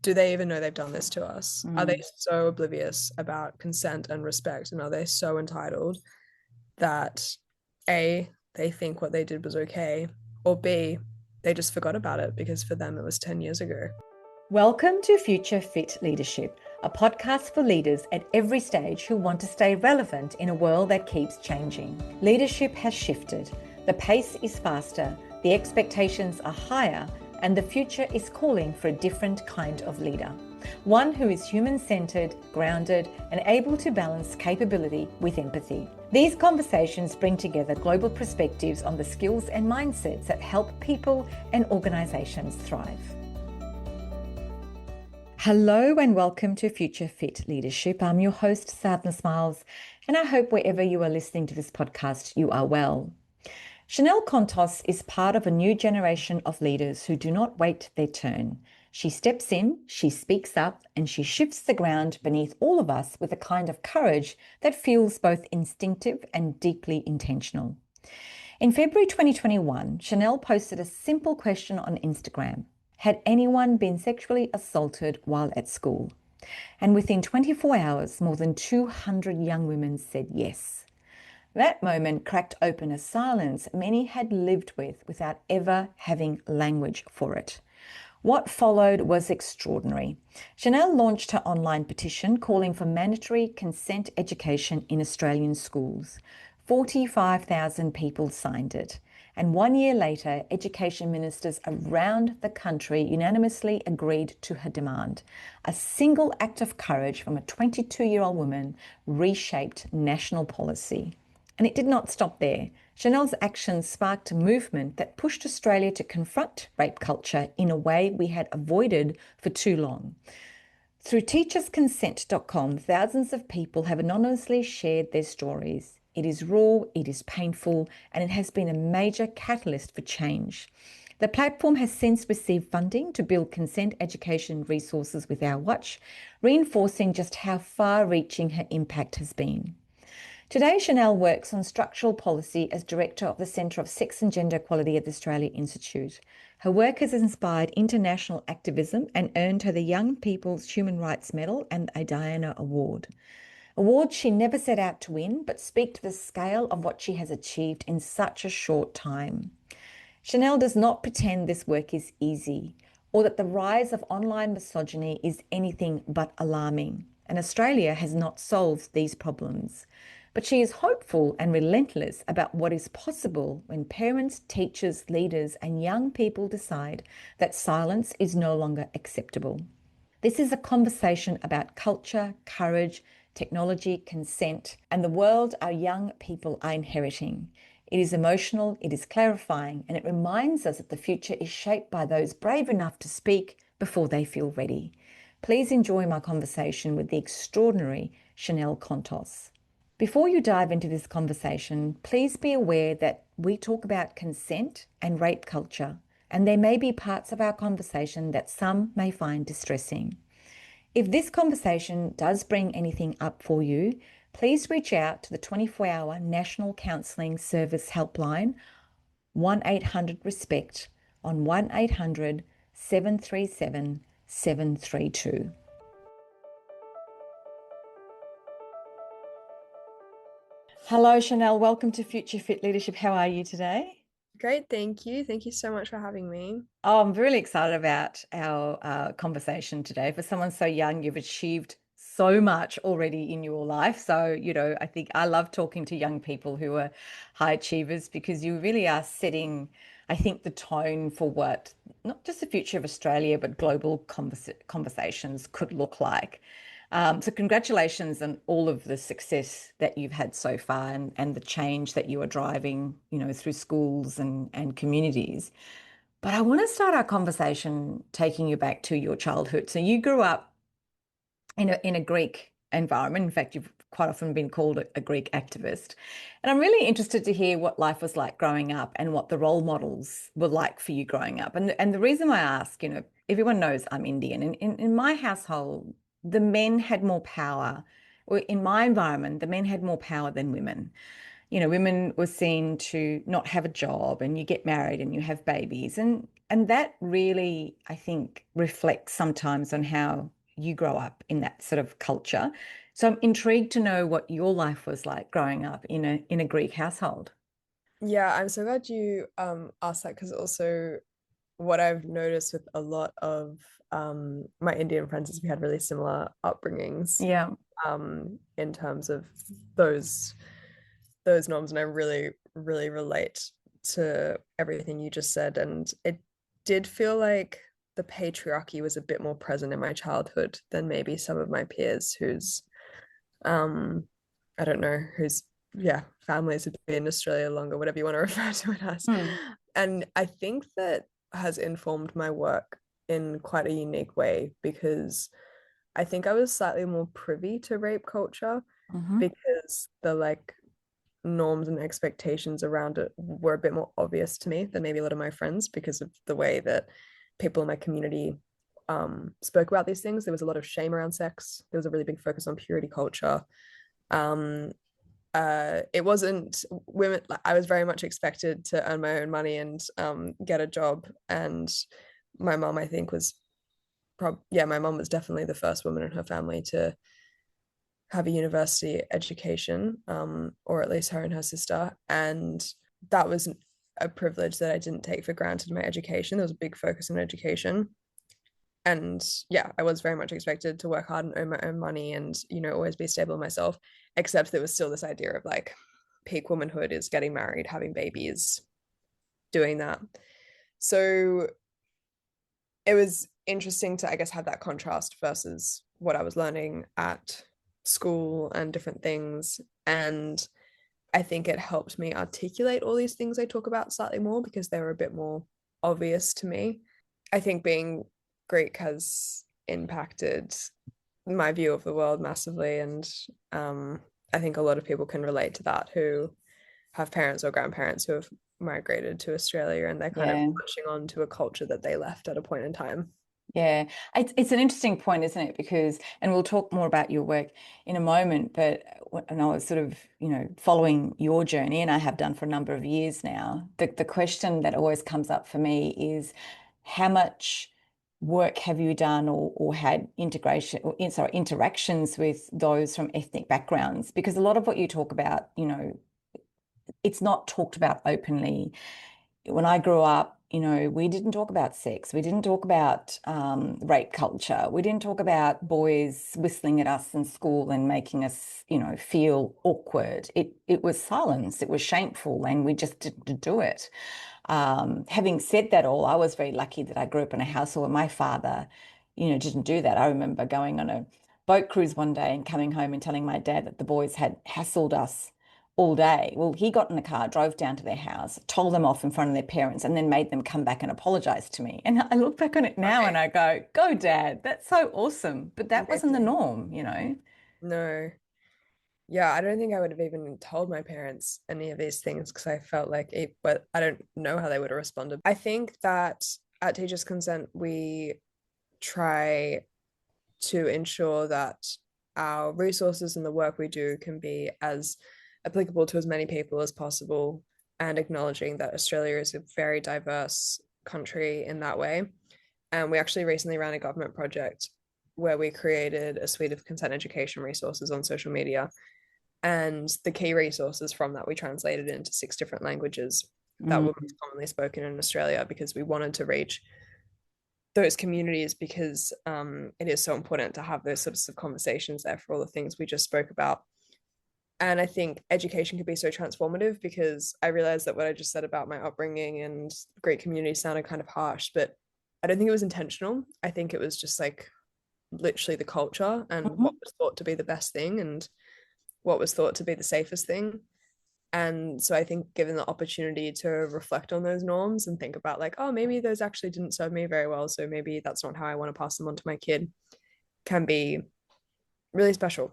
do they even know they've done this to us? Are they Mm. so oblivious about consent and respect? And are they so entitled that A, they think what they did was okay, or B, they just forgot about it because for them it was 10 years ago? Welcome to Future Fit Leadership, a podcast for leaders at every stage who want to stay relevant in a world that keeps changing. Leadership has shifted. The pace is faster, the expectations are higher, and the future is calling for a different kind of leader. One who is human-centered, grounded, and able to balance capability with empathy. These conversations bring together global perspectives on the skills and mindsets that help people and organizations thrive. Hello and welcome to Future Fit Leadership. I'm your host, Sadhna Smiles, and I hope wherever you are listening to this podcast, you are well. Chanel Contos is part of a new generation of leaders who do not wait their turn. She steps in, she speaks up, and she shifts the ground beneath all of us with a kind of courage that feels both instinctive and deeply intentional. In February 2021, Chanel posted a simple question on Instagram. Had anyone been sexually assaulted while at school? And within 24 hours, more than 200 young women said yes. That moment cracked open a silence many had lived with without ever having language for it. What followed was extraordinary. Chanel launched her online petition calling for mandatory consent education in Australian schools. 45,000 people signed it. And 1 year later, education ministers around the country unanimously agreed to her demand. A single act of courage from a 22-year-old woman reshaped national policy. And it did not stop there. Chanel's actions sparked a movement that pushed Australia to confront rape culture in a way we had avoided for too long. Through teachersconsent.com, thousands of people have anonymously shared their stories. It is raw, it is painful, and it has been a major catalyst for change. The platform has since received funding to build consent education resources with Our Watch, reinforcing just how far-reaching her impact has been. Today, Chanel works on structural policy as Director of the Centre of Sex and Gender Equality at the Australia Institute. Her work has inspired international activism and earned her the Young People's Human Rights Medal and a Diana Award. Awards she never set out to win, but speak to the scale of what she has achieved in such a short time. Chanel does not pretend this work is easy or that the rise of online misogyny is anything but alarming, and Australia has not solved these problems. But she is hopeful and relentless about what is possible when parents, teachers, leaders, and young people decide that silence is no longer acceptable. This is a conversation about culture, courage, technology, consent, and the world our young people are inheriting. It is emotional, it is clarifying, and it reminds us that the future is shaped by those brave enough to speak before they feel ready. Please enjoy my conversation with the extraordinary Chanel Contos. Before you dive into this conversation, please be aware that we talk about consent and rape culture, and there may be parts of our conversation that some may find distressing. If this conversation does bring anything up for you, please reach out to the 24-hour National Counselling Service helpline 1-800-RESPECT on 1-800-737-732. Hello, Chanel. Welcome to Future Fit Leadership. How are you today? Great, thank you. Thank you so much for having me. Oh, I'm really excited about our conversation today. For someone so young, you've achieved so much already in your life. So, I think I love talking to young people who are high achievers because you really are setting, I think, the tone for what not just the future of Australia, but global conversations could look like. So congratulations on all of the success that you've had so far and the change that you are driving, through schools and communities. But I want to start our conversation taking you back to your childhood. So you grew up in a Greek environment. In fact, you've quite often been called a Greek activist. And I'm really interested to hear what life was like growing up and what the role models were like for you growing up. And the reason I ask, everyone knows I'm Indian. And in my household, the men had more power, or in my environment, the men had more power than women. Women were seen to not have a job and you get married and you have babies. And And that really, I think, reflects sometimes on how you grow up in that sort of culture. So I'm intrigued to know what your life was like growing up in a Greek household. Yeah, I'm so glad you asked that because also what I've noticed with a lot of my Indian friends is we had really similar upbringings Yeah. in terms of those those norms, and I really, really relate to everything you just said. And it did feel like the patriarchy was a bit more present in my childhood than maybe some of my peers whose um I don't know, whose yeah, families have been in Australia longer, whatever you want to refer to it as. Hmm. And I think that has informed my work in quite a unique way because I think I was slightly more privy to rape culture Hmm. because the like norms and expectations around it were a bit more obvious to me than maybe a lot of my friends because of the way that people in my community spoke about these things. There was a lot of shame around sex. There was a really big focus on purity culture. Um, it wasn't women. I was very much expected to earn my own money and get a job. And my mom, I think, was my mom was definitely the first woman in her family to have a university education, or at least her and her sister. And that was a privilege that I didn't take for granted in my education. There was a big focus on education. And yeah, I was very much expected to work hard and earn my own money and, always be stable myself. Except there was still this idea of like peak womanhood is getting married, having babies, doing that. So it was interesting to, I guess, have that contrast versus what I was learning at school and different things. And I think it helped me articulate all these things I talk about slightly more because they were a bit more obvious to me. I think being Greek has impacted my view of the world massively. And I think a lot of people can relate to that who have parents or grandparents who have migrated to Australia and they're kind of Yeah. pushing on to a culture that they left at a point in time. Yeah, it's an interesting point, isn't it? Because, and we'll talk more about your work in a moment, but when I was sort of, following your journey, and I have done for a number of years now, the question that always comes up for me is how much work have you done or had integration, or, sorry, interactions with those from ethnic backgrounds? Because a lot of what you talk about, it's not talked about openly. When I grew up, we didn't talk about sex. We didn't talk about rape culture. We didn't talk about boys whistling at us in school and making us, feel awkward. It was silence. It was shameful, and we just didn't do it. Having said that all, I was very lucky that I grew up in a household where my father, didn't do that. I remember going on a boat cruise one day and coming home and telling my dad that the boys had hassled us all day. Well, he got in the car, drove down to their house, told them off in front of their parents, and then made them come back and apologize to me. And I look back on it now and Okay. I go, Dad, that's so awesome. But that wasn't the Amazing. norm. No. Yeah, I don't think I would have even told my parents any of these things because I felt like it, but I don't know how they would have responded. I think that at Teachers Consent, we try to ensure that our resources and the work we do can be as applicable to as many people as possible and acknowledging that Australia is a very diverse country in that way. And we actually recently ran a government project where we created a suite of consent education resources on social media. And the key resources from that we translated into 6 different languages that were Mm, most commonly spoken in Australia because we wanted to reach those communities because it is so important to have those sorts of conversations there for all the things we just spoke about. And I think education could be so transformative because I realized that what I just said about my upbringing and great community sounded kind of harsh, but I don't think it was intentional. I think it was just like literally the culture and what mhm. was thought to be the best thing and what was thought to be the safest thing. And so I think given the opportunity to reflect on those norms and think about like, oh, maybe those actually didn't serve me very well. So maybe that's not how I want to pass them on to my kid can be really special.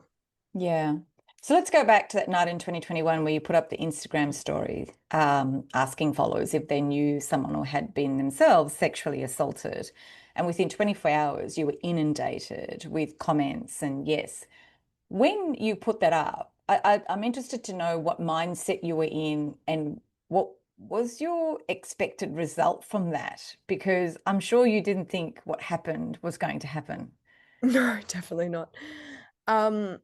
Yeah. So let's go back to that night in 2021 where you put up the Instagram story, asking followers if they knew someone or had been themselves sexually assaulted. And within 24 hours, you were inundated with comments and yes. When you put that up, I'm interested to know what mindset you were in and what was your expected result from that? Because I'm sure you didn't think what happened was going to happen. No, definitely not. Um,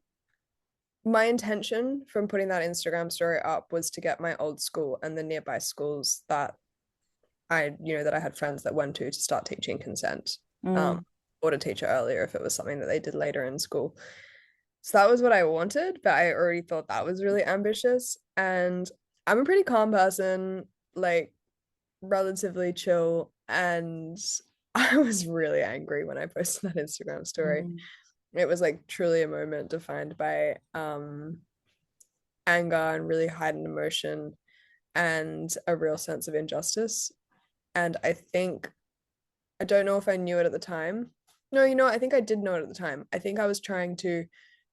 my intention from putting that Instagram story up was to get my old school and the nearby schools that that I had friends that went to start teaching consent, Mm, or to teach it earlier if it was something that they did later in school. So that was what I wanted, but I already thought that was really ambitious. And I'm a pretty calm person, like relatively chill. And I was really angry when I posted that Instagram story. mm, It was like truly a moment defined by anger and really heightened emotion and a real sense of injustice. And I don't know if I knew it at the time. No, I think I did know it at the time. I think I was trying to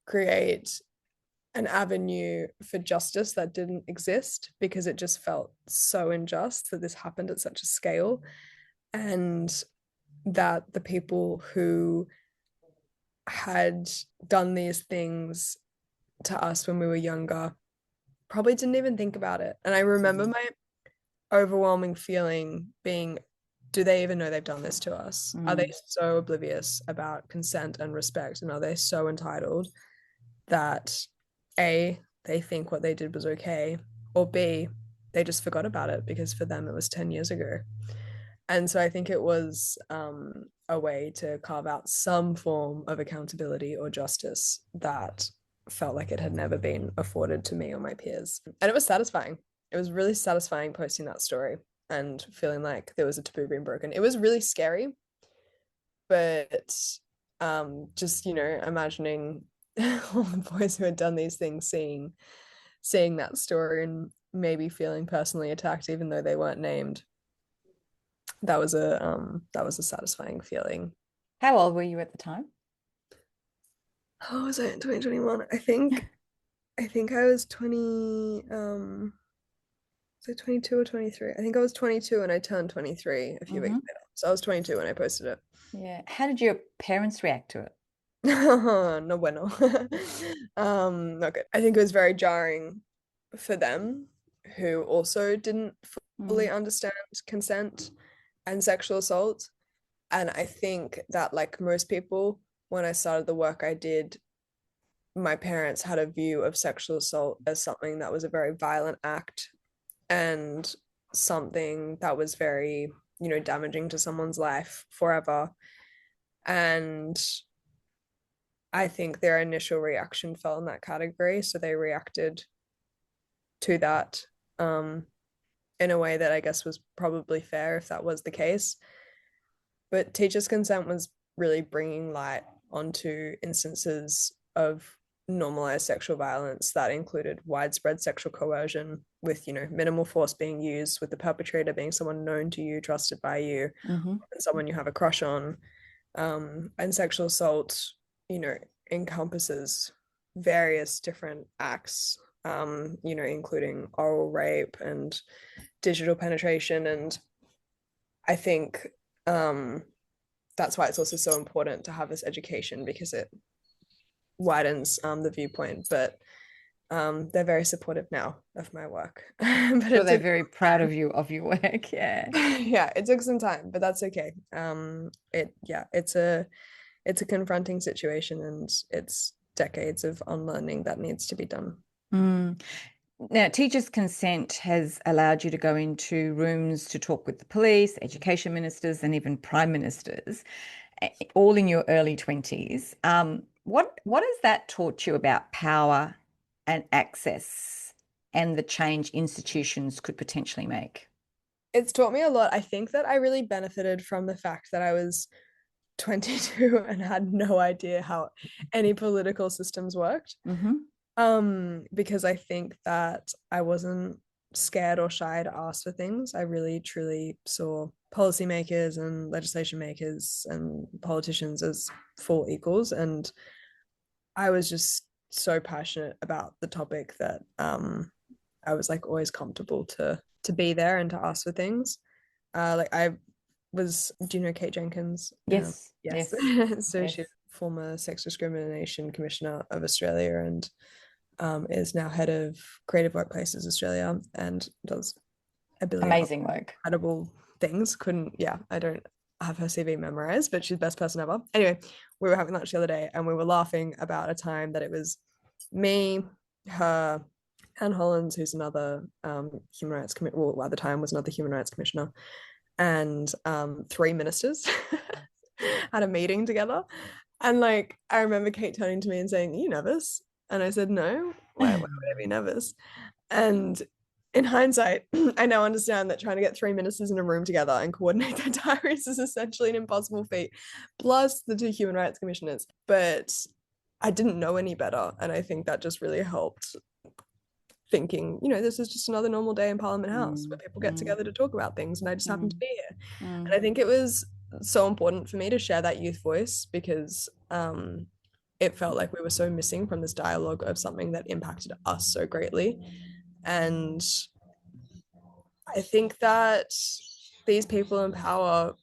create an avenue for justice that didn't exist because it just felt so unjust that this happened at such a scale, and that the people who had done these things to us when we were younger probably didn't even think about it. And I remember my overwhelming feeling being, do they even know they've done this to us? Are they mm. so oblivious about consent and respect? And are they so entitled that A, they think what they did was okay, or B, they just forgot about it because for them it was 10 years ago. And so I think it was a way to carve out some form of accountability or justice that felt like it had never been afforded to me or my peers. And it was satisfying. It was really satisfying posting that story and feeling like there was a taboo being broken. It was really scary, but just, imagining all the boys who had done these things seeing that story and maybe feeling personally attacked even though they weren't named, that was a satisfying feeling. How old were you at the time? How was I in 2021? I think I was 20, was I 22 or 23? I think I was 22 and I turned 23 a few weeks Hmm. later. So I was 22 when I posted it. Yeah. How did your parents react to it? No bueno. Not good. I think it was very jarring for them who also didn't fully Mm, understand consent and sexual assault. And I think that, like most people, when I started the work I did, my parents had a view of sexual assault as something that was a very violent act and something that was very, damaging to someone's life forever. And I think their initial reaction fell in that category. So they reacted to that in a way that I guess was probably fair if that was the case. But teachers' consent was really bringing light onto instances of normalized sexual violence that included widespread sexual coercion with, minimal force being used, with the perpetrator being someone known to you, trusted by you, hmm. and someone you have a crush on. And sexual assault, encompasses various different acts, including oral rape and digital penetration. And I think that's why it's also so important to have this education because it widens the viewpoint. But they're very supportive now of my work. But Sure, it they're took very proud of you of your work. Yeah. yeah, it took some time, but that's okay. It's a confronting situation and it's decades of unlearning that needs to be done. Mm. Now, teachers' consent has allowed you to go into rooms to talk with the police, education ministers, and even prime ministers, all in your early 20s. What has that taught you about power and access and the change institutions could potentially make? It's taught me a lot. I think that I really benefited from the fact that I was 22 and had no idea how any political systems worked. Hmm. Because I think that I wasn't scared or shy to ask for things. I really truly saw policymakers and legislation makers and politicians as full equals. And I was just so passionate about the topic that I was like always comfortable to be there and to ask for things. Like I was, do you know Kate Jenkins? Yes, Yes. yes, So she's yes. former Sex Discrimination Commissioner of Australia and is now head of Creative Workplaces Australia and does a billion other Amazing work. incredible things. Couldn't, yeah, I don't have her CV memorized, but she's the best person ever. Anyway, we were having lunch the other day and we were laughing about a time that it was me, her, Anne Hollins, who's another human rights commissioner, well, at the time was another human rights commissioner, and three ministers had a meeting together. And like, I remember Kate turning to me and saying, "Are you nervous?" And I said, "No. Why would I be nervous?" And in hindsight, I now understand that trying to get three ministers in a room together and coordinate their diaries is essentially an impossible feat, plus the two human rights commissioners. But I didn't know any better. And I think that just really helped thinking, this is just another normal day in Parliament House where people get together to talk about things. And I just happened to be here. And I think it was so important for me to share that youth voice because it felt like we were so missing from this dialogue of something that impacted us so greatly. And I think that these people in power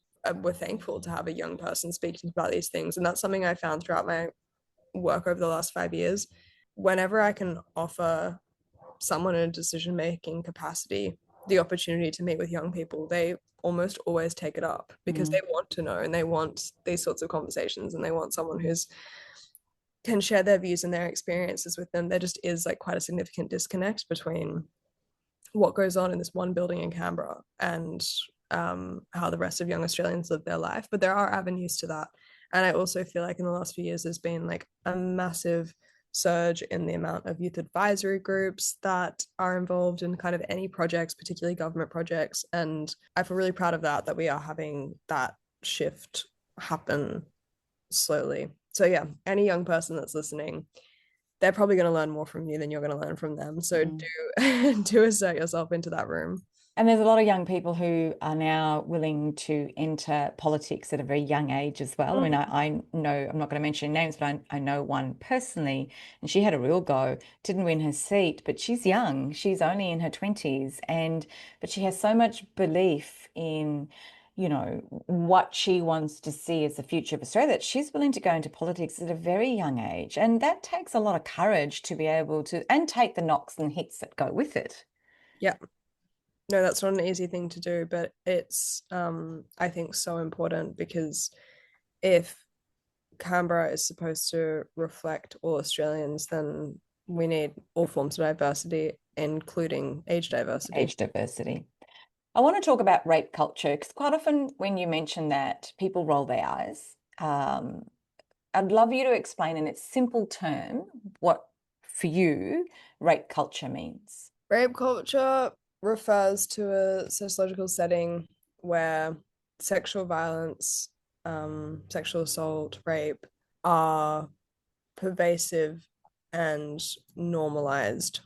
were thankful to have a young person speaking about these things. And that's something I found throughout my work over the last 5 years. Whenever I can offer someone in a decision making capacity the opportunity to meet with young people, they almost always take it up because they want to know and they want these sorts of conversations and they want someone who's can share their views and their experiences with them. There just is like quite a significant disconnect between what goes on in this one building in Canberra and how the rest of young Australians live their life. But there are avenues to that. And I also feel like in the last few years, there's been like a massive surge in the amount of youth advisory groups that are involved in kind of any projects, particularly government projects. And I feel really proud of that we are having that shift happen slowly. So yeah, any young person that's listening, they're probably going to learn more from you than you're going to learn from them. So do assert yourself into that room. And there's a lot of young people who are now willing to enter politics at a very young age as well. I mean, I know, I'm not going to mention names, but I know one personally, and she had a real go, didn't win her seat, but she's young. She's only in her 20s, but she has so much belief in, what she wants to see as the future of Australia, that she's willing to go into politics at a very young age. And that takes a lot of courage to be able to, and take the knocks and hits that go with it. Yeah. No, that's not an easy thing to do, but it's I think so important because if Canberra is supposed to reflect all Australians, then we need all forms of diversity, including age diversity. Age diversity. I want to talk about rape culture because quite often when you mention that, people roll their eyes. I'd love you to explain in its simple term what, for you, rape culture means. Rape culture refers to a sociological setting where sexual violence, sexual assault, rape are pervasive and normalized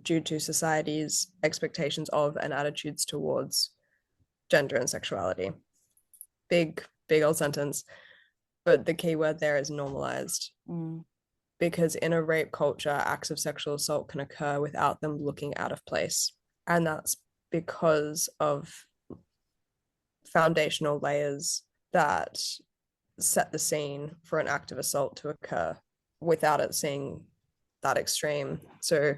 due to society's expectations of and attitudes towards gender and sexuality. Big, big old sentence. But the key word there is normalized. Because in a rape culture, acts of sexual assault can occur without them looking out of place. And that's because of foundational layers that set the scene for an act of assault to occur without it seeing that extreme. So,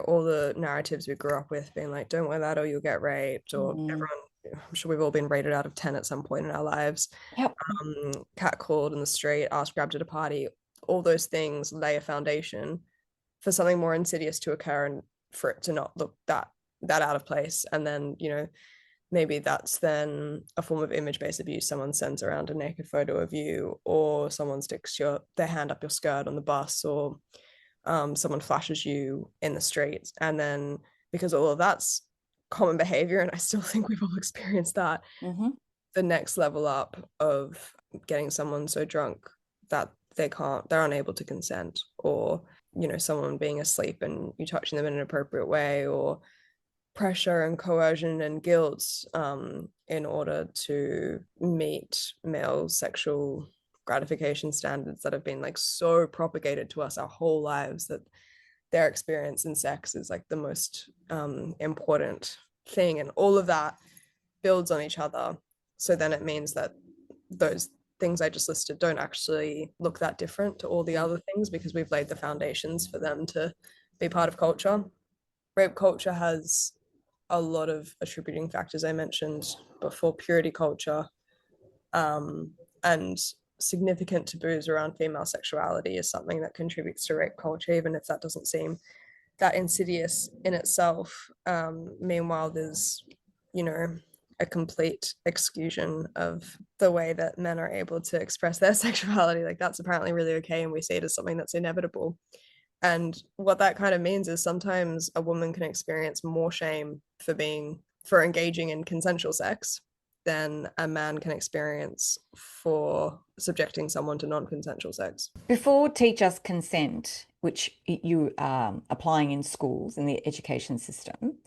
all the narratives we grew up with being like, don't wear that or you'll get raped, or everyone, I'm sure we've all been rated out of 10 at some point in our lives. Yep. Catcalled in the street, ass grabbed at a party, all those things lay a foundation for something more insidious to occur and for it to not look that out of place. And then, maybe that's then a form of image-based abuse. Someone sends around a naked photo of you, or someone sticks their hand up your skirt on the bus, or someone flashes you in the streets. And then because all of that's common behavior, and I still think we've all experienced that, the next level up of getting someone so drunk that they're unable to consent, or someone being asleep and you touching them in an appropriate way, or pressure and coercion and guilt in order to meet male sexual gratification standards that have been like so propagated to us our whole lives that their experience in sex is like the most important thing, and all of that builds on each other. So then it means that those things I just listed don't actually look that different to all the other things because we've laid the foundations for them to be part of culture. Rape culture has a lot of attributing factors I mentioned before, purity culture, and significant taboos around female sexuality is something that contributes to rape culture, even if that doesn't seem that insidious in itself. Meanwhile, there's, you know, a complete exclusion of the way that men are able to express their sexuality. Like that's apparently really okay, and we see it as something that's inevitable. And what that kind of means is sometimes a woman can experience more shame for engaging in consensual sex than a man can experience for subjecting someone to non-consensual sex. Before teach us consent, which you are applying in schools in the education system,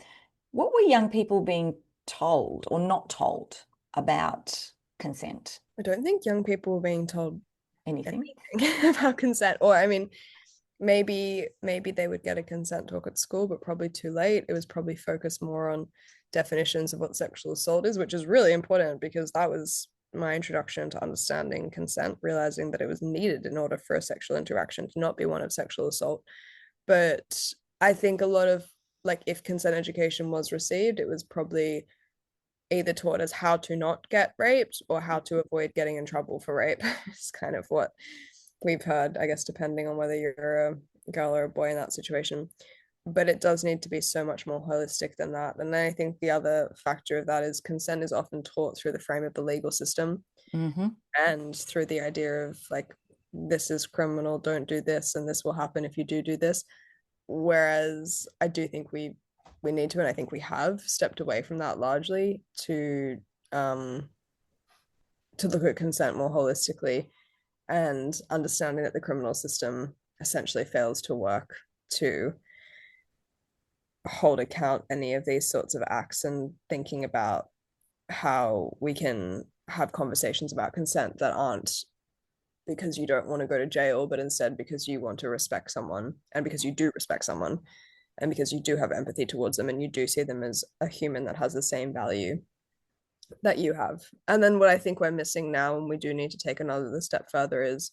what were young people being told or not told about consent? I don't think young people were being told Anything? anything about consent. Or I mean, maybe they would get a consent talk at school, but probably too late. It was probably focused more on definitions of what sexual assault is, which is really important because that was my introduction to understanding consent, realizing that it was needed in order for a sexual interaction to not be one of sexual assault. But I think a lot of, like, if consent education was received, it was probably either taught us how to not get raped or how to avoid getting in trouble for rape. It's kind of what we've heard, I guess, depending on whether you're a girl or a boy in that situation. But it does need to be so much more holistic than that. And then I think the other factor of that is consent is often taught through the frame of the legal system, Mm-hmm. and through the idea of like, this is criminal, don't do this, and this will happen if you do this. Whereas I do think we need to, and I think we have stepped away from that largely um to look at consent more holistically, and understanding that the criminal system essentially fails to work to hold account any of these sorts of acts, and thinking about how we can have conversations about consent that aren't because you don't want to go to jail, but instead because you want to respect someone, and because you do respect someone, and because you do have empathy towards them, and you do see them as a human that has the same value that you have. And then what I think we're missing now, and we do need to take another step further, is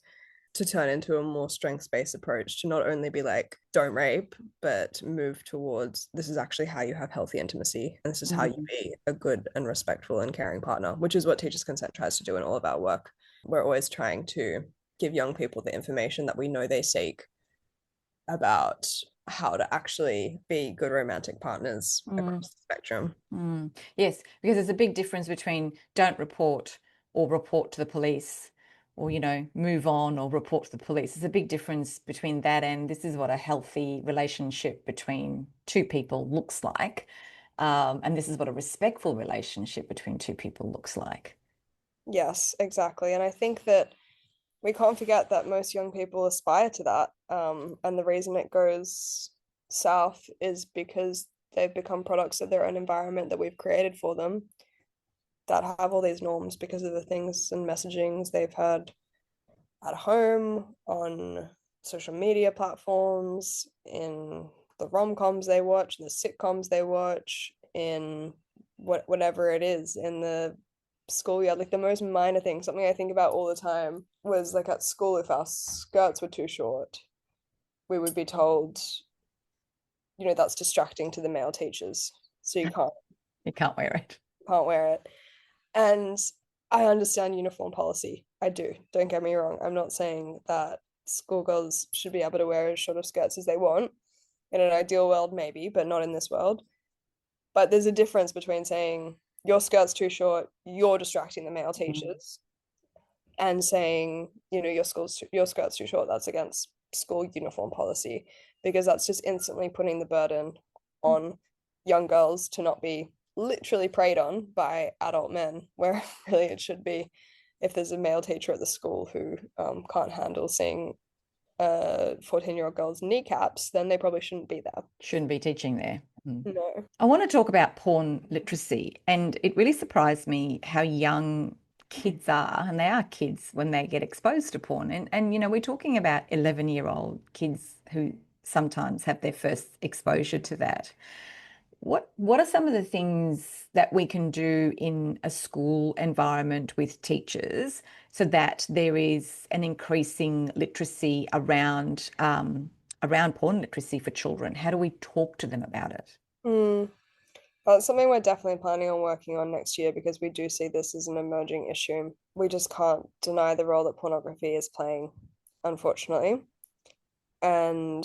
to turn into a more strengths-based approach, to not only be like, don't rape, but move towards, this is actually how you have healthy intimacy, and this is how you Mm-hmm. be a good and respectful and caring partner, which is what Teachers Consent tries to do in all of our work. We're always trying to give young people the information that we know they seek about how to actually be good romantic partners Mm. across the spectrum. Mm. Yes, because there's a big difference between don't report or report to the police, or, move on or report to the police. There's a big difference between that and this is what a healthy relationship between two people looks like. And this is what a respectful relationship between two people looks like. Yes, exactly. And I think that we can't forget that most young people aspire to that. And the reason it goes south is because they've become products of their own environment that we've created for them, that have all these norms because of the things and messagings they've heard at home, on social media platforms, in the rom-coms they watch, in the sitcoms they watch, in whatever it is, in the schoolyard. Like the most minor thing, something I think about all the time was like at school, if our skirts were too short, we would be told, that's distracting to the male teachers, so you You can't wear it. can't wear it. And I understand uniform policy. I do. Don't get me wrong. I'm not saying that schoolgirls should be able to wear as short of skirts as they want. In an ideal world, maybe, but not in this world. But there's a difference between saying your skirt's too short, you're distracting the male Mm. teachers, and saying, your skirt's too short, that's against school uniform policy, because that's just instantly putting the burden on young girls to not be literally preyed on by adult men, where really it should be, if there's a male teacher at the school who can't handle seeing 14-year-old girls' kneecaps, then they probably shouldn't be there. Shouldn't be teaching there. Mm. No. I want to talk about porn literacy, and it really surprised me how young kids are, and they are kids when they get exposed to porn. And we're talking about 11-year-old kids who sometimes have their first exposure to that. What are some of the things that we can do in a school environment with teachers so that there is an increasing literacy around porn literacy for children? How do we talk to them about it? Mm. That's something we're definitely planning on working on next year because we do see this as an emerging issue. We just can't deny the role that pornography is playing, unfortunately. And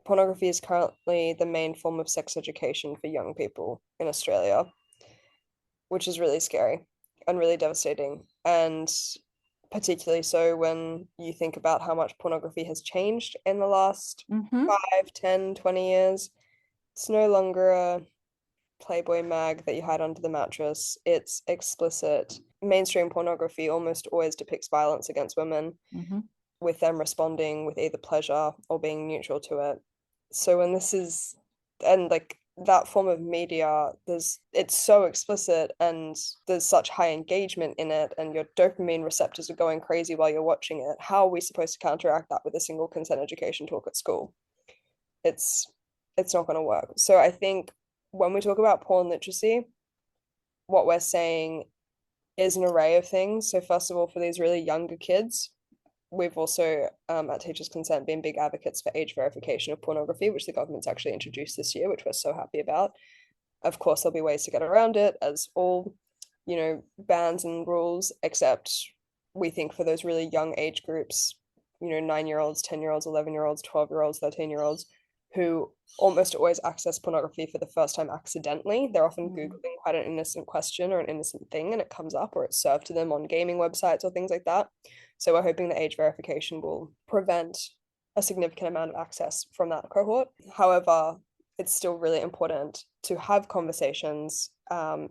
pornography is currently the main form of sex education for young people in Australia, which is really scary and really devastating. And particularly so when you think about how much pornography has changed in the last Mm-hmm. 5, 10, 20 years. It's no longer a Playboy mag that you hide under the mattress. It's explicit. Mainstream pornography almost always depicts violence against women, Mm-hmm. with them responding with either pleasure or being neutral to it. So when this is, and like that form of media, it's so explicit and there's such high engagement in it, and your dopamine receptors are going crazy while you're watching it. How are we supposed to counteract that with a single consent education talk at school? It's it's not going to work. So I think when we talk about porn literacy, what we're saying is an array of things. So first of all, for these really younger kids, we've also at Teachers Consent been big advocates for age verification of pornography, which the government's actually introduced this year, which we're so happy about. Of course, there'll be ways to get around it, as all, bans and rules, except we think for those really young age groups, 9-year-olds, 10-year-olds, 11-year-olds, 12-year-olds, 13-year-olds, who almost always access pornography for the first time accidentally. They're often Mm. Googling quite an innocent question or an innocent thing, and it comes up, or it's served to them on gaming websites or things like that. So we're hoping that age verification will prevent a significant amount of access from that cohort. However, it's still really important to have conversations,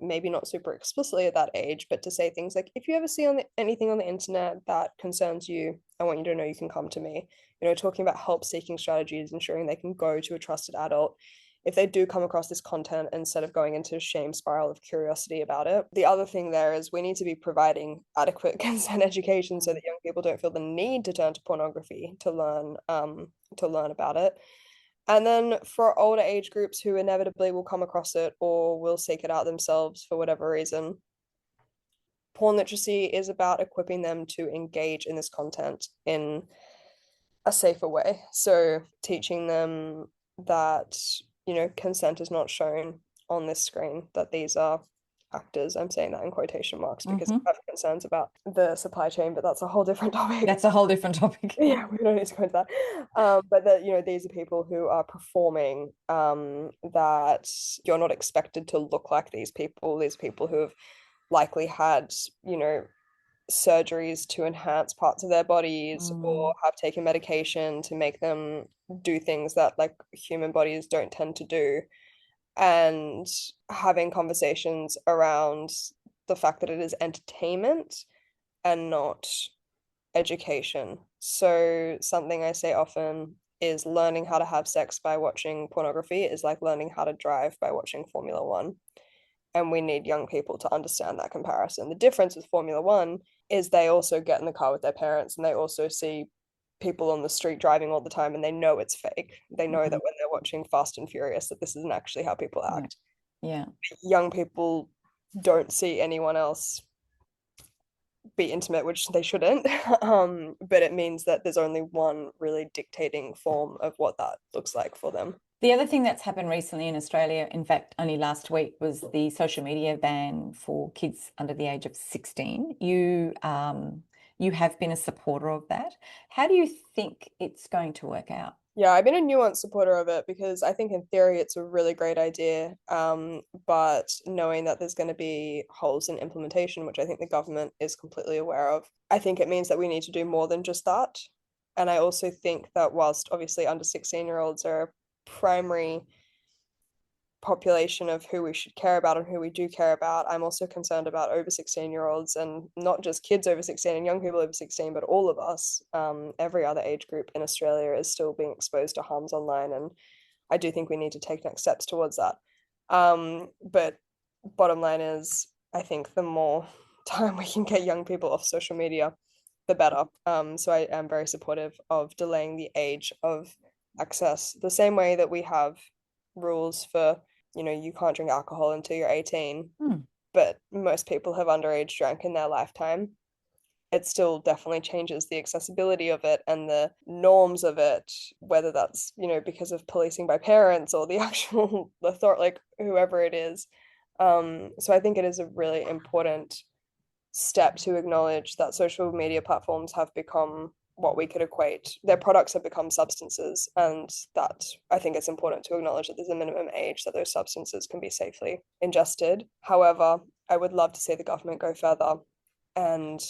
maybe not super explicitly at that age, but to say things like, if you ever see anything on the internet that concerns you, I want you to know you can come to me. Talking about help seeking strategies, ensuring they can go to a trusted adult if they do come across this content instead of going into a shame spiral of curiosity about it. The other thing there is we need to be providing adequate consent education so that young people don't feel the need to turn to pornography to learn about it. And then for older age groups who inevitably will come across it or will seek it out themselves for whatever reason, porn literacy is about equipping them to engage in this content in a safer way. So teaching them that, consent is not shown on this screen, that these are actors. I'm saying that in quotation marks because Mm-hmm. I have concerns about the supply chain, but that's a whole different topic. That's a whole different topic. Yeah, we don't need to go into that. But that, these are people who are performing, that you're not expected to look like these people. These people who have likely had, surgeries to enhance parts of their bodies Mm. or have taken medication to make them do things that like human bodies don't tend to do. And having conversations around the fact that it is entertainment and not education. So something I say often is learning how to have sex by watching pornography is like learning how to drive by watching Formula One. And we need young people to understand that comparison. The difference with Formula One is they also get in the car with their parents and they also see people on the street driving all the time and they know it's fake. They know that Mhm. when they're watching Fast and Furious that this isn't actually how people Yeah. act. Yeah. Young people don't see anyone else be intimate, which they shouldn't. But it means that there's only one really dictating form of what that looks like for them. The other thing that's happened recently in Australia, in fact, only last week, was the social media ban for kids under the age of 16. You have been a supporter of that. How do you think it's going to work out? Yeah, I've been a nuanced supporter of it because I think in theory it's a really great idea. But knowing that there's going to be holes in implementation, which I think the government is completely aware of, I think it means that we need to do more than just that. And I also think that whilst obviously under 16-year-olds are a primary population of who we should care about and who we do care about, I'm also concerned about over 16-year-olds, and not just kids over 16 and young people over 16, but all of us. Every other age group in Australia is still being exposed to harms online, and I do think we need to take next steps towards that. But bottom line is, I think the more time we can get young people off social media, the better. So I am very supportive of delaying the age of access, the same way that we have rules for, you can't drink alcohol until you're 18, Hmm. but most people have underage drank in their lifetime. it still definitely changes the accessibility of it and the norms of it, whether that's, because of policing by parents or the actual authority, like whoever it is. So I think it is a really important step to acknowledge that social media platforms have become what we could equate, their products have become substances, and that I think it's important to acknowledge that there's a minimum age that those substances can be safely ingested. However, I would love to see the government go further and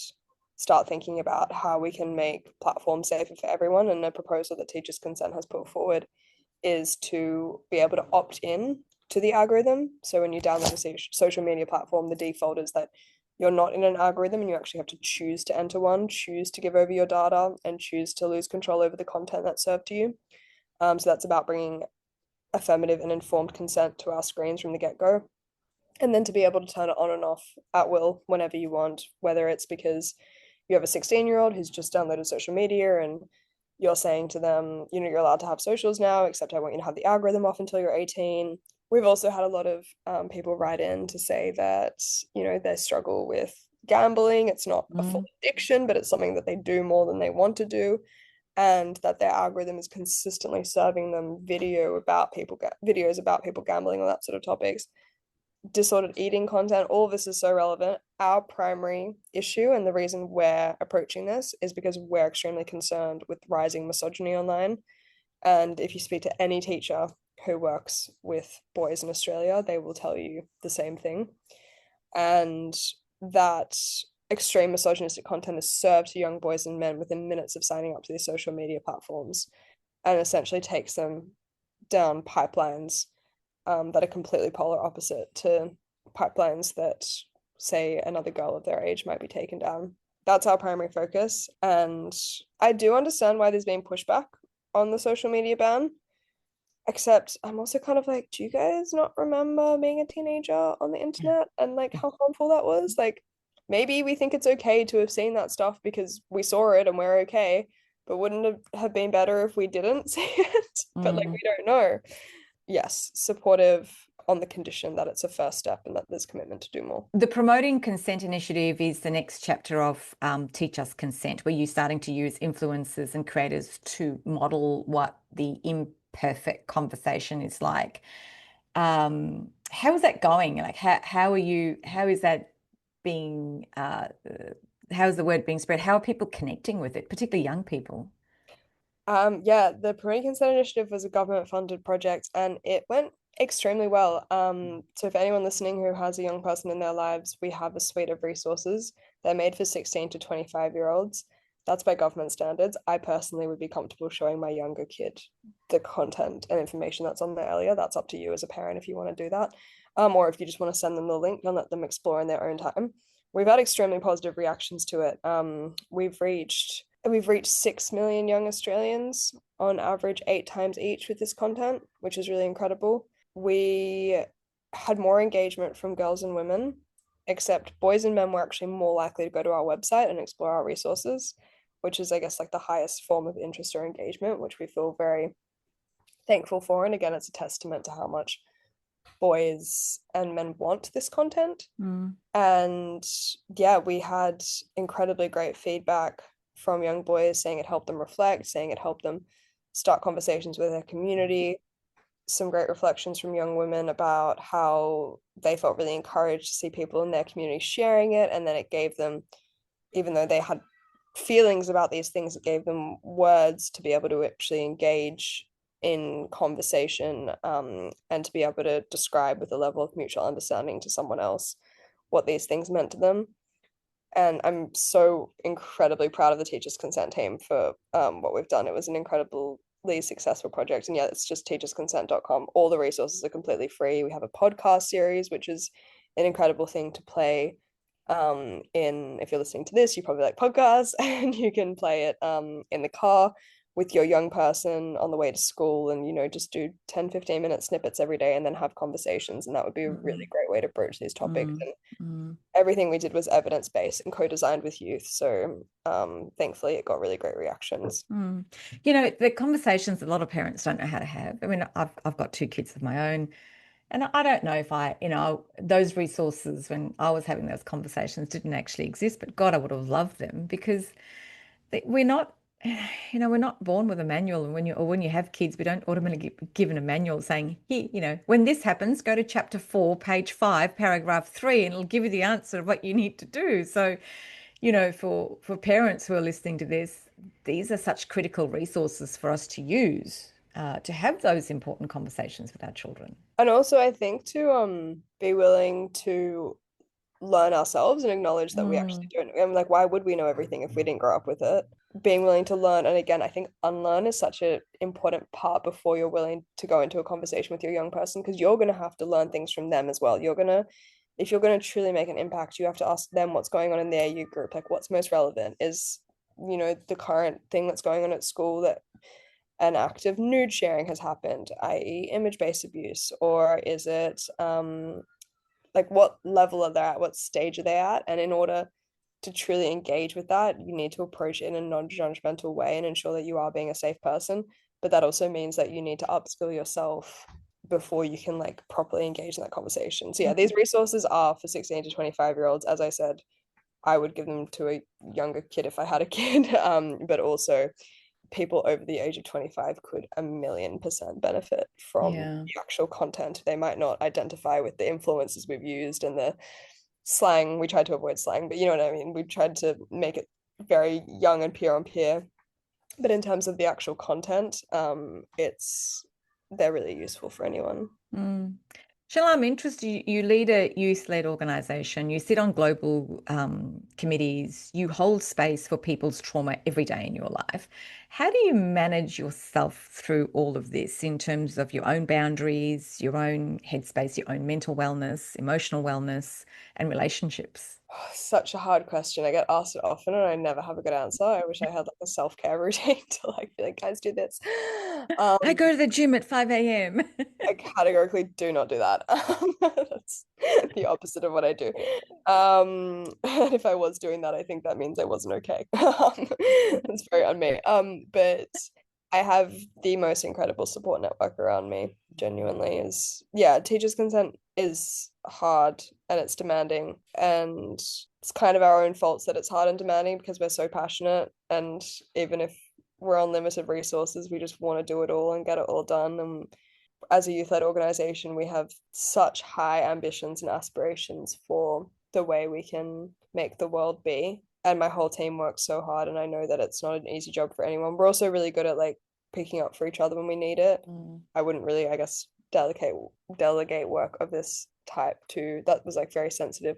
start thinking about how we can make platforms safer for everyone. And a proposal that Teachers Consent has put forward is to be able to opt in to the algorithm. So when you download a social media platform, the default is that you're not in an algorithm and you actually have to choose to enter one, choose to give over your data, and choose to lose control over the content that's served to you. So that's about bringing affirmative and informed consent to our screens from the get-go. And then to be able to turn it on and off at will whenever you want, whether it's because you have a 16-year-old who's just downloaded social media and you're saying to them, you're allowed to have socials now, except I want you to have the algorithm off until you're 18. We've also had a lot of people write in to say that, they struggle with gambling. It's not a full addiction, but it's something that they do more than they want to do. And that their algorithm is consistently serving them videos about people gambling, or that sort of topics, disordered eating content. All of this is so relevant. Our primary issue and the reason we're approaching this is because we're extremely concerned with rising misogyny online. And if you speak to any teacher who works with boys in Australia, they will tell you the same thing. And that extreme misogynistic content is served to young boys and men within minutes of signing up to these social media platforms, and essentially takes them down pipelines that are completely polar opposite to pipelines that, say, another girl of their age might be taken down. That's our primary focus. And I do understand why there's been pushback on the social media ban, except I'm also kind of like, do you guys not remember being a teenager on the internet and like how harmful that was? Like, maybe we think it's okay to have seen that stuff because we saw it and we're okay, but wouldn't it have been better if we didn't see it? But like, we don't know. Yes, supportive on the condition that it's a first step and that there's commitment to do more. The Promoting Consent initiative is the next chapter of Teach Us Consent, where you're starting to use influencers and creators to model what the imperfect conversation is like. How is that going? Like, how is that being, how is the word being spread? How are people connecting with it, particularly young people? Yeah, the Parental Consent Initiative was a government-funded project and it went extremely well. So if anyone listening who has a young person in their lives, we have a suite of resources. They're made for 16 to 25-year-olds. That's by government standards. I personally would be comfortable showing my younger kid the content and information that's on there earlier. That's up to you as a parent if you want to do that. Or if you just want to send them the link and let them explore in their own time. We've had extremely positive reactions to it. We've reached 6 million young Australians on average 8 times each with this content, which is really incredible. We had more engagement from girls and women, except boys and men were actually more likely to go to our website and explore our resources, which is, I guess, like the highest form of interest or engagement, which we feel very thankful for. And again, it's a testament to how much boys and men want this content. And yeah, we had incredibly great feedback from young boys saying it helped them reflect, saying it helped them start conversations with their community. Some great reflections from young women about how they felt really encouraged to see people in their community sharing it. And then it gave them, even though they had feelings about these things, it gave them words to be able to actually engage in conversation, and to be able to describe with a level of mutual understanding to someone else what these things meant to them. And I'm so incredibly proud of the Teachers Consent team for what we've done. It was an incredibly successful project. And yeah, it's just teachersconsent.com. All the resources are completely free. We have a podcast series, which is an incredible thing to play if you're listening to this, you probably like podcasts, and you can play it in the car with your young person on the way to school, and just do 10-15 minute snippets every day and then have conversations. And that would be a really great way to broach these topics. And everything we did was evidence-based and co-designed with youth, so thankfully it got really great reactions. The conversations a lot of parents don't know how to have. I mean, I've got two kids of my own. And I don't know if those resources when I was having those conversations didn't actually exist, but God, I would have loved them because we're not, we're not born with a manual. And when you have kids, we don't automatically get given a manual saying, here, when this happens, go to chapter 4, page 5, paragraph 3, and it'll give you the answer of what you need to do. So, for parents who are listening to this, these are such critical resources for us to use to have those important conversations with our children. And also, I think to be willing to learn ourselves and acknowledge that we actually Mm, don't. And like, why would we know everything if we didn't grow up with it? Being willing to learn, and again, I think unlearn is such an important part before you're willing to go into a conversation with your young person, because you're going to have to learn things from them as well. If you're going to truly make an impact, you have to ask them what's going on in their youth group, like what's most relevant. Is the current thing that's going on at school that an act of nude sharing has happened, i.e., image-based abuse, or is it like what level are they at, what stage are they at? And in order to truly engage with that, you need to approach it in a non-judgmental way and ensure that you are being a safe person. But that also means that you need to upskill yourself before you can like properly engage in that conversation. So yeah, these resources are for 16 to 25-year-olds. As I said, I would give them to a younger kid if I had a kid. But also people over the age of 25 could 1,000,000% benefit from yeah. the actual content. They might not identify with the influences we've used and the slang. We tried to avoid slang, but you know what I mean? We tried to make it very young and peer on peer. But in terms of the actual content, they're really useful for anyone. Mm. Sheila, I'm interested. You lead a youth-led organization. You sit on global committees. You hold space for people's trauma every day in your life. How do you manage yourself through all of this in terms of your own boundaries, your own headspace, your own mental wellness, emotional wellness, and relationships? Such a hard question. I get asked it often and I never have a good answer. I wish I had like a self-care routine to like be like, guys, do this. I go to the gym at 5 a.m. I categorically do not do that. That's the opposite of what I do. And if I was doing that, I think that means I wasn't okay. It's very on me. But I have the most incredible support network around me. Genuinely, is yeah. Teachers' consent is hard and it's demanding, and it's kind of our own faults that it's hard and demanding because we're so passionate. And even if we're on limited resources, we just want to do it all and get it all done. And as a youth-led organization, we have such high ambitions and aspirations for the way we can make the world be. And my whole team works so hard, and I know that it's not an easy job for anyone. We're also really good at like picking up for each other when we need it. Mm. I wouldn't really, I guess, delegate work of this type to that was like very sensitive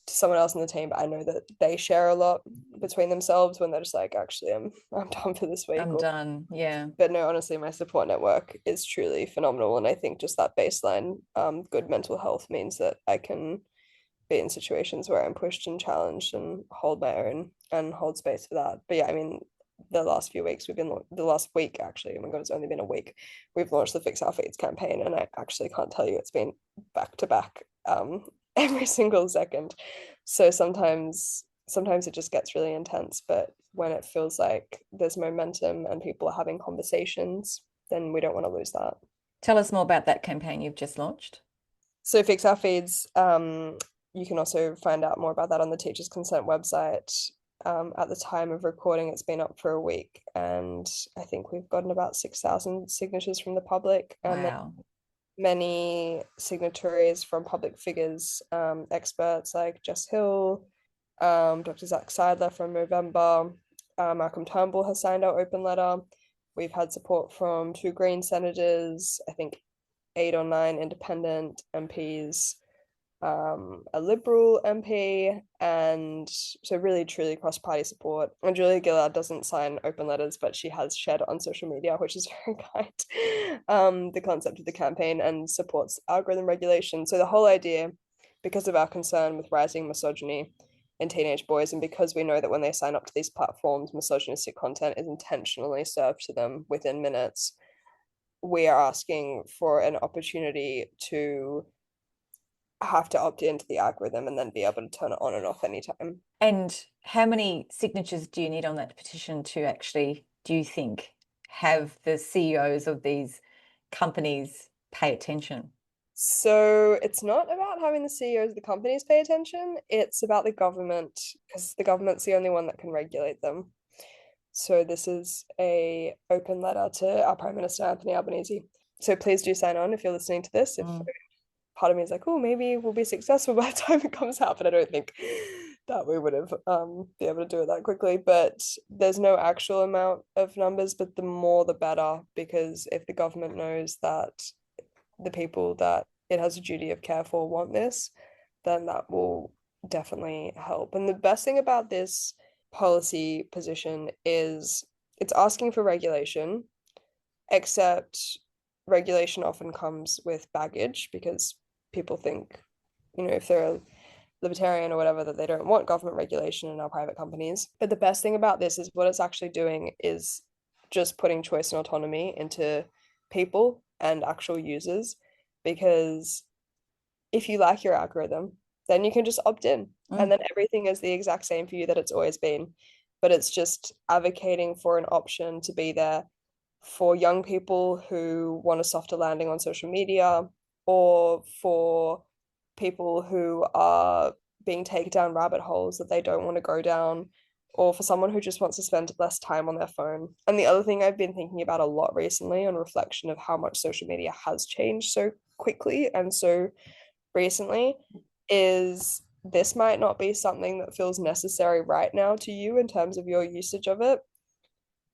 to someone else in the team, but I know that they share a lot between themselves when they're just like, actually, I'm done for this week. I'm Or done. Yeah. but no, honestly, my support network is truly phenomenal. And I think just that baseline, good mental health means that I can be in situations where I'm pushed and challenged and hold my own and hold space for that. But yeah, I mean, the last week actually, oh my God, it's only been a week. We've launched the Fix Our Feeds campaign, and I actually can't tell you it's been back to back every single second. So sometimes it just gets really intense, but when it feels like there's momentum and people are having conversations, then we don't want to lose that. Tell us more about that campaign you've just launched. So Fix Our Feeds, you can also find out more about that on the Teachers Consent website. At the time of recording, it's been up for a week, and I think we've gotten about 6,000 signatures from the public, and then Wow. many signatories from public figures, experts like Jess Hill, Dr. Zach Seidler from November, Malcolm Turnbull has signed our open letter. We've had support from 2 Green senators, I think 8 or 9 independent MPs, a Liberal MP, and so really truly cross-party support. And Julia Gillard doesn't sign open letters, but she has shared on social media, which is very kind, the concept of the campaign and supports algorithm regulation. So the whole idea, because of our concern with rising misogyny in teenage boys, and because we know that when they sign up to these platforms, misogynistic content is intentionally served to them within minutes, we are asking for an opportunity to have to opt into the algorithm and then be able to turn it on and off anytime. And how many signatures do you need on that petition to actually, do you think, have the CEOs of these companies pay attention? So it's not about having the CEOs of the companies pay attention. It's about the government because the government's the only one that can regulate them. So this is a open letter to our Prime Minister Anthony Albanese. So please do sign on if you're listening to this. If Mm. part of me is like, oh, maybe we'll be successful by the time it comes out, but I don't think that we would have be able to do it that quickly. But there's no actual amount of numbers, but the more the better, because if the government knows that the people that it has a duty of care for want this, then that will definitely help. And the best thing about this policy position is it's asking for regulation, except regulation often comes with baggage because people think, if they're a libertarian or whatever, that they don't want government regulation in our private companies. But the best thing about this is what it's actually doing is just putting choice and autonomy into people and actual users. Because if you like your algorithm, then you can just opt in and Mm. then everything is the exact same for you that it's always been. But it's just advocating for an option to be there for young people who want a softer landing on social media, or for people who are being taken down rabbit holes that they don't want to go down, or for someone who just wants to spend less time on their phone. And the other thing I've been thinking about a lot recently on reflection of how much social media has changed so quickly and so recently is this might not be something that feels necessary right now to you in terms of your usage of it,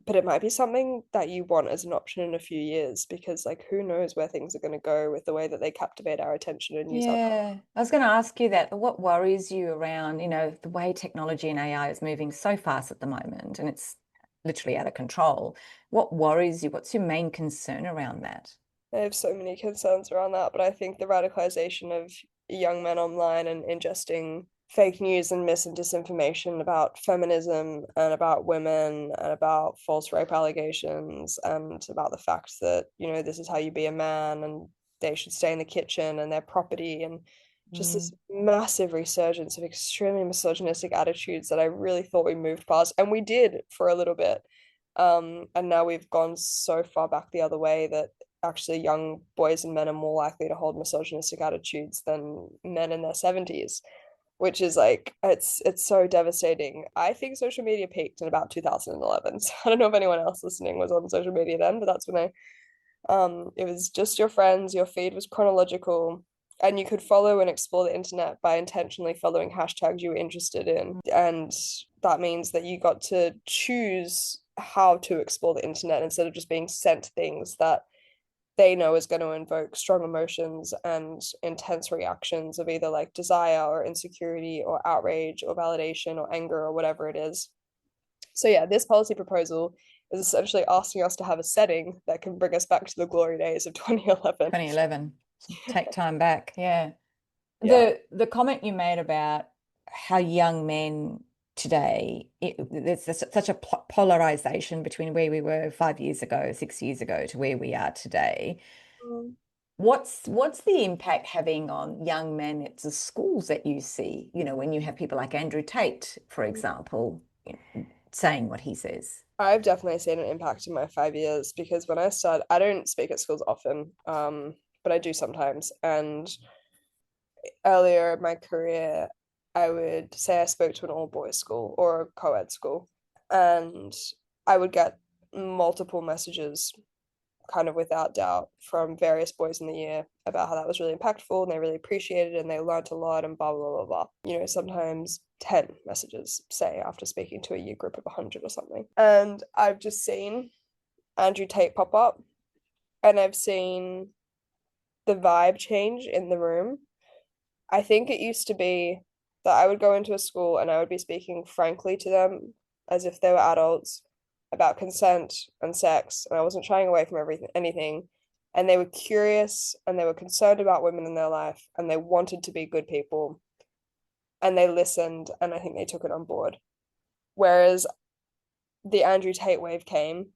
but it might be something that you want as an option in a few years because like who knows where things are going to go with the way that they captivate our attention and use our time. Yeah, I was going to ask you that. What worries you around, the way technology and AI is moving so fast at the moment and it's literally out of control? What worries you? What's your main concern around that? I have so many concerns around that, but I think the radicalization of young men online and ingesting fake news and mis and disinformation about feminism and about women and about false rape allegations and about the fact that, this is how you be a man and they should stay in the kitchen and their property, and just Mm. this massive resurgence of extremely misogynistic attitudes that I really thought we moved past. And we did for a little bit. And now we've gone so far back the other way that actually young boys and men are more likely to hold misogynistic attitudes than men in their 70s, which is like it's so devastating. I think social media peaked in about 2011. So I don't know if anyone else listening was on social media then, but that's when it was just your friends, your feed was chronological, and you could follow and explore the internet by intentionally following hashtags you were interested in. And that means that you got to choose how to explore the internet instead of just being sent things that they know is going to invoke strong emotions and intense reactions of either like desire or insecurity or outrage or validation or anger or whatever it is. So, yeah, this policy proposal is essentially asking us to have a setting that can bring us back to the glory days of 2011. 2011. Take time back. Yeah. Yeah. The comment you made about how young men today, there's such a polarization between where we were 5 years ago, 6 years ago to where we are today. Mm. What's the impact having on young men at the schools that you see? When you have people like Andrew Tate, for example, saying what he says. I've definitely seen an impact in my 5 years because when I started, I don't speak at schools often, but I do sometimes. And earlier in my career, I would say I spoke to an all boys school or a co ed school, and I would get multiple messages, kind of without doubt, from various boys in the year about how that was really impactful and they really appreciated it and they learned a lot and blah, blah, blah, blah. Sometimes 10 messages, say, after speaking to a year group of 100 or something. And I've just seen Andrew Tate pop up and I've seen the vibe change in the room. I think it used to be that I would go into a school and I would be speaking frankly to them as if they were adults about consent and sex, and I wasn't shying away from anything. And they were curious and they were concerned about women in their life and they wanted to be good people and they listened and I think they took it on board. Whereas the Andrew Tate wave came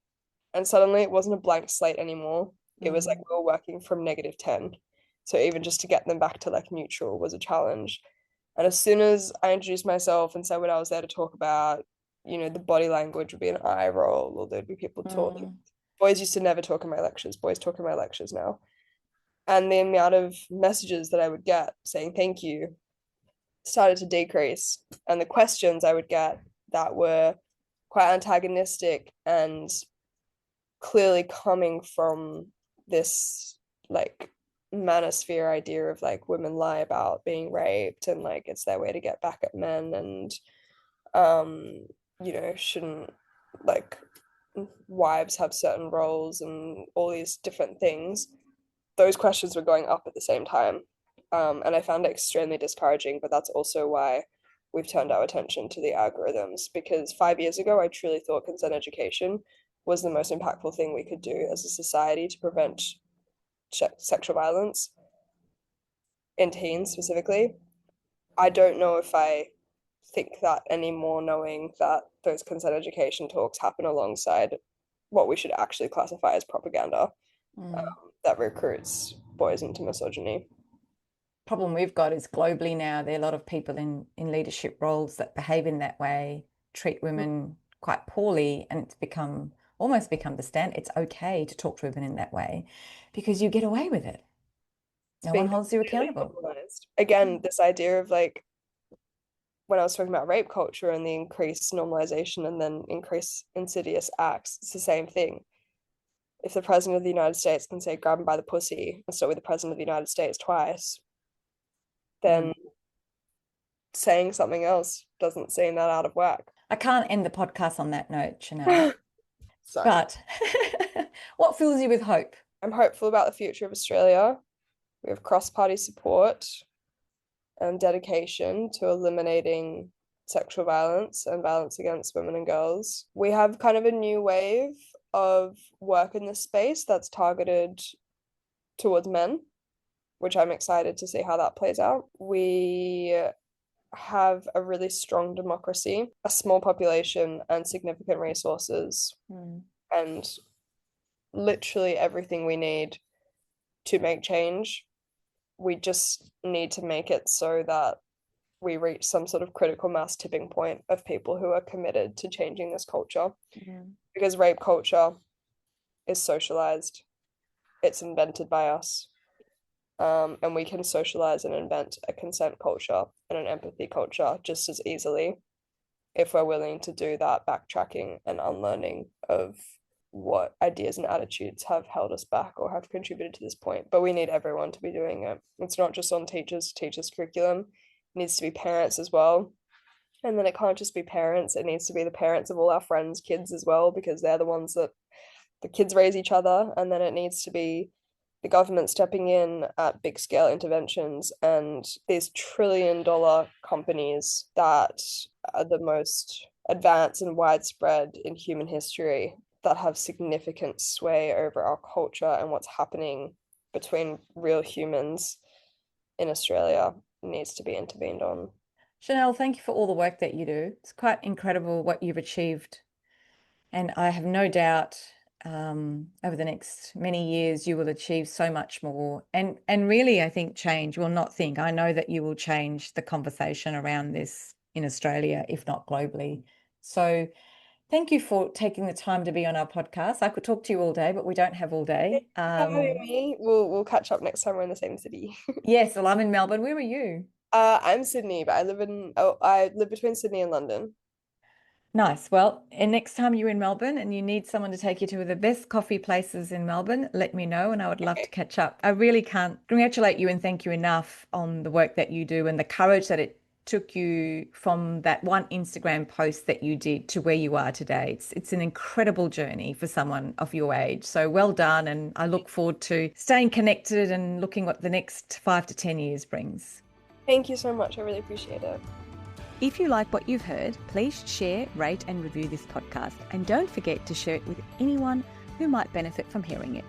and suddenly it wasn't a blank slate anymore. It was like Mm. we were working from -10. So even just to get them back to like neutral was a challenge. And as soon as I introduced myself and said what I was there to talk about, the body language would be an eye roll or there'd be people talking. Mm. Boys used to never talk in my lectures. Boys talk in my lectures now. And the amount of messages that I would get saying thank you started to decrease. And the questions I would get that were quite antagonistic and clearly coming from this like manosphere idea of like women lie about being raped and like it's their way to get back at men and shouldn't like wives have certain roles and all these different things. Those questions were going up at the same time. And I found it extremely discouraging, but that's also why we've turned our attention to the algorithms, because 5 years ago, I truly thought consent education was the most impactful thing we could do as a society to prevent sexual violence in teens specifically. I don't know if I think that anymore, knowing that those consent education talks happen alongside what we should actually classify as propaganda that recruits boys into misogyny. Problem we've got is globally now, there are a lot of people in leadership roles that behave in that way, treat women quite poorly, and it's almost become the standard. It's okay to talk to women in that way because you get away with it. No one holds you accountable. Again, this idea of like when I was talking about rape culture and the increased normalization and then increased insidious acts, it's the same thing. If the president of the United States can say grab him by the pussy and start with the president of the United States twice, then saying something else doesn't seem that out of whack. I can't end the podcast on that note, Chanel. Sorry. But what fills you with hope? I'm hopeful about the future of Australia. We have cross-party support and dedication to eliminating sexual violence and violence against women and girls. We have kind of a new wave of work in this space that's targeted towards men, which I'm excited to see how that plays out. We have a really strong democracy, a small population, and significant resources, and literally everything we need to make change. We just need to make it so that we reach some sort of critical mass tipping point of people who are committed to changing this culture. Because rape culture is socialized, it's invented by us. And we can socialize and invent a consent culture and an empathy culture just as easily if we're willing to do that backtracking and unlearning of what ideas and attitudes have held us back or have contributed to this point. But we need everyone to be doing it. It's not just on teachers to teach this curriculum. It needs to be parents as well. And then it can't just be parents. It needs to be the parents of all our friends' kids as well, because they're the ones that the kids raise each other. And then it needs to be the government stepping in at big scale interventions and these trillion-dollar companies that are the most advanced and widespread in human history that have significant sway over our culture and what's happening between real humans in Australia needs to be intervened on. Chanel, thank you for all the work that you do. It's quite incredible what you've achieved. And I have no doubt over the next many years, you will achieve so much more. And really, I think change, well, not think, I know that you will change the conversation around this in Australia, if not globally. So thank you for taking the time to be on our podcast. I could talk to you all day, but we don't have all day. We'll catch up next time we're in the same city. Yes, well, I'm in Melbourne. Where are you? I'm Sydney, but I live between Sydney and London. Nice. Well, and next time you're in Melbourne and you need someone to take you to the best coffee places in Melbourne, let me know and I would love to catch up. I really can't congratulate you and thank you enough on the work that you do and the courage that it took you from that one Instagram post that you did to where you are today. It's an incredible journey for someone of your age. So well done. And I look forward to staying connected and looking what the next 5 to 10 years brings. Thank you so much. I really appreciate it. If you like what you've heard, please share, rate and review this podcast. And don't forget to share it with anyone who might benefit from hearing it.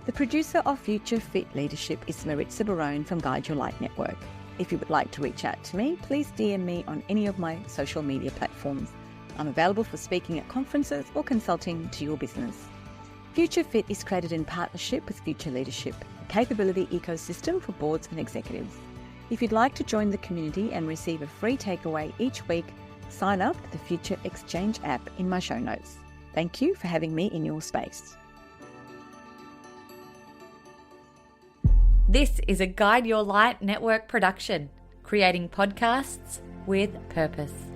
The producer of Future Fit Leadership is Maritza Barone from Guide Your Light Network. If you would like to reach out to me, please DM me on any of my social media platforms. I'm available for speaking at conferences or consulting to your business. Future Fit is created in partnership with Future Leadership, a capability ecosystem for boards and executives. If you'd like to join the community and receive a free takeaway each week, sign up to the Future Exchange app in my show notes. Thank you for having me in your space. This is a Guide Your Light network production, creating podcasts with purpose.